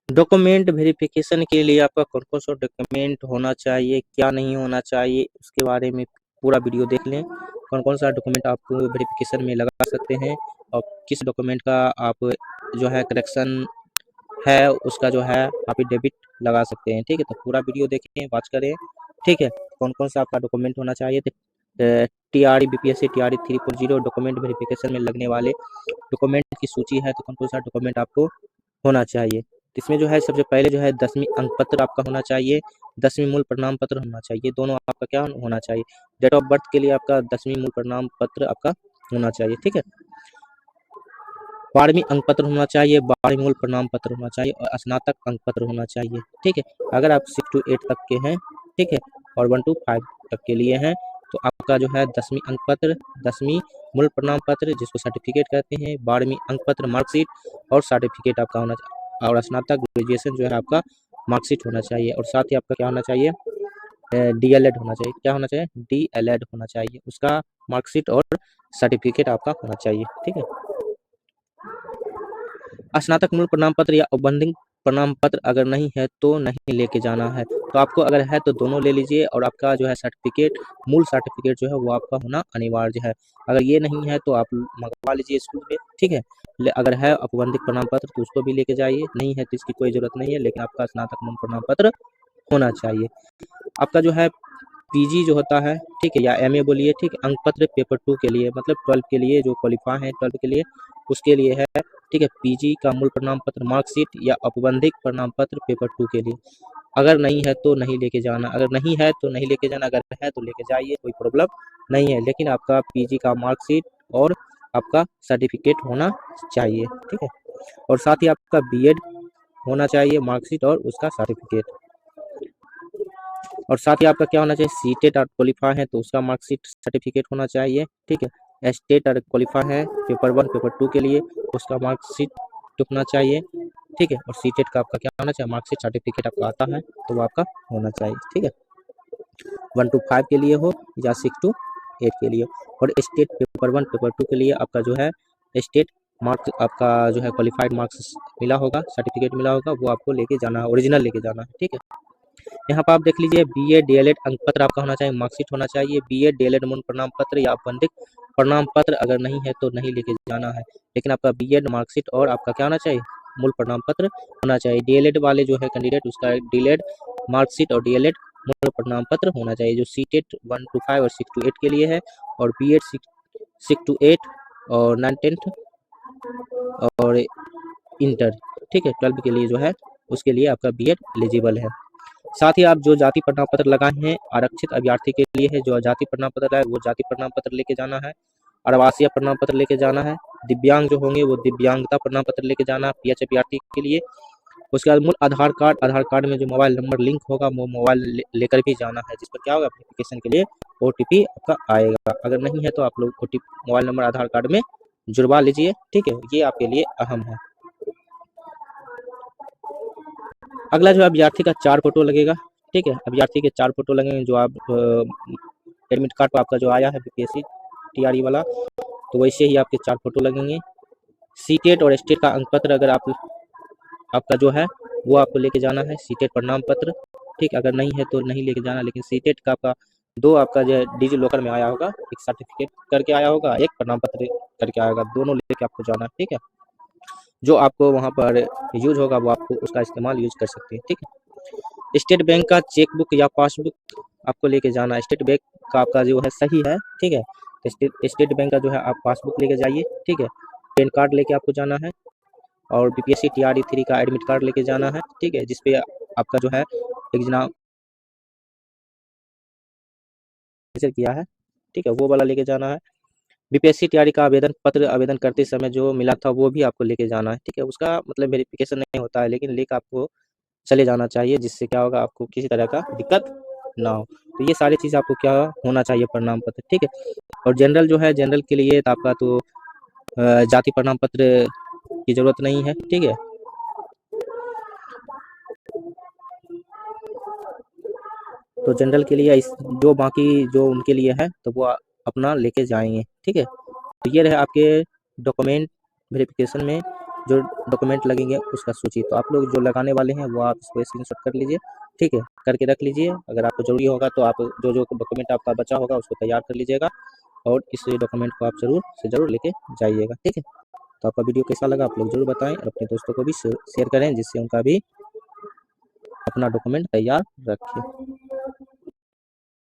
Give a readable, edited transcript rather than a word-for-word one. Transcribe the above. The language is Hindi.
डॉक्यूमेंट वेरिफिकेशन के लिए आपका कौन-कौन सा डॉक्यूमेंट होना चाहिए, क्या नहीं होना चाहिए, उसके बारे में पूरा वीडियो देख लें। कौन-कौन सा डॉक्यूमेंट आप वेरिफिकेशन में लगा सकते हैं और किस डॉक्यूमेंट का आप जो है करेक्शन है, उसका जो है एफिडेविट लगा सकते हैं, ठीक है? तो पूरा वीडियो देखें, वॉच करें, ठीक है? कौन-कौन सा आपका डॉक्यूमेंट होना चाहिए TRE, BPSC, TRE 340 document verification में लगने वाले डॉक्यूमेंट की सूची है, तो कौन-कौन सा डॉक्यूमेंट आपको होना चाहिए। इसमें जो है सबसे पहले जो है 10वीं अंक पत्र आपका होना चाहिए, 10वीं मूल प्रमाण पत्र होना चाहिए, दोनों आपका क्या होना चाहिए। डेट ऑफ बर्थ के लिए आपका 10वीं मूल प्रमाण पत्र आपका होना चाहिए, ठीक है। 12वीं अंक पत्र होना चाहिए, 12वीं मूल प्रमाण पत्र होना चाहिए और स्नातक अंक पत्र होना चाहिए, ठीक है। अगर आप 6 to 8 तक के हैं, ठीक है, और 1 to 5 तक के लिए हैं, तो आपका जो है 10वीं अंक पत्र, 10वीं मूल प्रमाण पत्र जिसको सर्टिफिकेट कहते हैं, 12वीं अंक पत्र मार्कशीट और सर्टिफिकेट आपका होना चाहिए और स्नातक ग्रेजुएशन जो है आपका मार्कशीट होना चाहिए और साथ ही आपका क्या होना चाहिए, डीएलएड होना चाहिए। क्या होना चाहिए? डीएलएड होना चाहिए, उसका मार्कशीट और सर्टिफिकेट आपका होना चाहिए, ठीक है। स्नातक मूल प्रमाण पत्र या औपबंधिक प्रमाण पत्र अगर नहीं है तो नहीं लेके जाना है। तो आपको अगर है तो दोनों ले लीजिए और आपका जो है सर्टिफिकेट, मूल सर्टिफिकेट जो है वो आपका होना अनिवार्य है। अगर ये नहीं है तो आप मंगवा लीजिए स्कूल में, ठीक है। अगर है औपबंधिक प्रमाण पत्र तो उसको भी लेके जाइए, नहीं है तो इसकी कोई ज़रूरत नहीं है, लेकिन आपका स्नातक मूल प्रमाण पत्र होना चाहिए। आपका जो है पीजी जो होता है, ठीक है, या एमए बोलिए, ठीक है, अंक पत्र पेपर 2 के लिए मतलब 12 के लिए जो क्वालिफाई है 12 के लिए, उसके लिए है, ठीक है। पीजी का मूल प्रमाण पत्र मार्कशीट या औपबंधिक प्रमाण पत्र पेपर 2 के लिए। अगर नहीं है तो नहीं लेके जाना, अगर नहीं है तो नहीं लेके जाना, अगर है तो लेके जाइए, कोई प्रॉब्लम नहीं है। लेकिन आपका पीजी का मार्कशीट और आपका सर्टिफिकेट होना चाहिए, ठीक है। और साथ ही आपका बीएड होना चाहिए, मार्कशीट और उसका सर्टिफिकेट। और साथ ही आपका क्या होना चाहिए, सीटेट और क्वालिफाई है तो उसका मार्कशीट सर्टिफिकेट होना चाहिए, ठीक है। स्टेट और क्वालिफाई है पेपर 1 पेपर 2 के लिए, उसका मार्कशीट होना चाहिए, ठीक है। और सीटेट का आपका क्या होना चाहिए, मार्कशीट सर्टिफिकेट आपका आता है तो वो आपका होना चाहिए, ठीक है। 1 to 5 के लिए हो या 6 to 8 के लिए। और स्टेट पेपर 1 पेपर 2 के लिए आपका जो है स्टेट मार्क्स आपका जो है क्वालिफाइड मार्क्स मिला होगा, सर्टिफिकेट मिला होगा, वो आपको लेके जाना है, ओरिजिनल लेके जाना है, ठीक है। यहाँ पर आप देख लीजिए बीए डीएलएड अंक पत्र आपका होना चाहिए, मार्कशीट होना चाहिए, बीए डीएलएड मूल प्रमाण पत्र या औपबंधिक प्रमाण पत्र अगर नहीं है तो नहीं लेके जाना है। लेकिन आपका बीएड मार्कशीट और आपका क्या होना चाहिए, मूल प्रमाण पत्र होना चाहिए। डीएलएड वाले जो है कैंडिडेट उसका डीएलएड मार्कशीट और डीएलएड मूल प्रमाण पत्र होना चाहिए, जो सीटेट 1 to 5 और 6 to 8 के लिए है, और बीएड 6 to 8 और 9 10th और इंटर, ठीक है, 12 के लिए जो है उसके लिए आपका बीएड एलिजिबल है। साथ ही आप जो जाति प्रमाण पत्र लगाए हैं आरक्षित अभ्यर्थी के लिए है, जो जाति प्रमाण पत्र है वो जाति प्रमाण पत्र लेके जाना है, और आवासीय प्रमाण पत्र लेके जाना है। दिव्यांग जो होंगे वो दिव्यांगता प्रमाण पत्र लेके जाना है पीएच अभ्यर्थी के लिए। उसके बाद मूल आधार कार्ड, आधार कार्ड में जो मोबाइल नंबर लिंक होगा वो मोबाइल लेकर भी जाना है, जिस पर क्या होगा एप्लीकेशन के लिए ओटीपी आपका आएगा। अगर नहीं है तो आप लोग ओटीपी मोबाइल नंबर आधार कार्ड में जुड़वा लीजिए, ठीक है, ये आपके लिए अहम है। अगला जो अभ्यर्थी का 4 फोटो लगेगा, ठीक है, अभ्यर्थी के 4 फोटो लगेंगे, जो आप एडमिट कार्ड पर आपका जो आया है बीपीएससी टीआरई वाला, तो वैसे ही आपके 4 फोटो लगेंगे। सीटेट और स्टेट का अंक पत्र अगर आपका जो है वो आपको लेके जाना है, सीटेट प्रमाण पत्र, ठीक, अगर नहीं है तो नहीं लेके जाना। लेकिन सीटेट का आपका 2 आपका जो है डिजी लॉकर में आया होगा, एक सर्टिफिकेट करके आया होगा, एक प्रमाण पत्र करके आया होगा, दोनों लेके आपको जाना है, ठीक है। जो आपको वहाँ पर यूज होगा वो आपको उसका इस्तेमाल यूज कर सकते हैं, ठीक है। स्टेट बैंक का चेकबुक या पासबुक आपको लेके जाना है, स्टेट बैंक का आपका जो है सही है, ठीक है। स्टेट बैंक का जो है आप पासबुक लेके जाइए, ठीक है। पैन कार्ड लेके आपको जाना है और बीपीएससी टीआरई 3 का एडमिट कार्ड लेके जाना है, ठीक है, जिसपे आपका जो है एग्जाम किया है, ठीक है, वो वाला लेके जाना है। बीपीएससी टीआरई का आवेदन पत्र आवेदन करते समय जो मिला था वो भी आपको लेके जाना है, ठीक है। उसका मतलब वेरिफिकेशन नहीं होता है, लेकिन लेकर आपको चले जाना चाहिए, जिससे क्या होगा आपको किसी तरह का दिक्कत ना हो। तो ये सारी चीज़ आपको क्या होना चाहिए, प्रमाण पत्र, ठीक है। और जनरल जो है, जनरल के लिए तो आपका तो जाति प्रमाण पत्र की ज़रूरत नहीं है, ठीक है। तो जनरल के लिए जो बाकी जो उनके लिए है तो वो अपना लेके जाएंगे, ठीक है। तो ये रहे आपके डॉक्यूमेंट वेरिफिकेशन में जो डॉक्यूमेंट लगेंगे उसका सूची। तो आप लोग जो लगाने वाले हैं वो आप इसको स्क्रीनशॉट कर लीजिए, ठीक है, करके रख लीजिए। अगर आपको जरूरी होगा तो आप जो जो डॉक्यूमेंट आपका बचा होगा उसको तैयार कर लीजिएगा और इस डॉक्यूमेंट को आप जरूर से जरूर लेके जाइएगा, ठीक है। तो आपका वीडियो कैसा लगा आप लोग जरूर बताएं और अपने दोस्तों को भी शेयर करें, जिससे उनका भी अपना डॉक्यूमेंट तैयार रखें।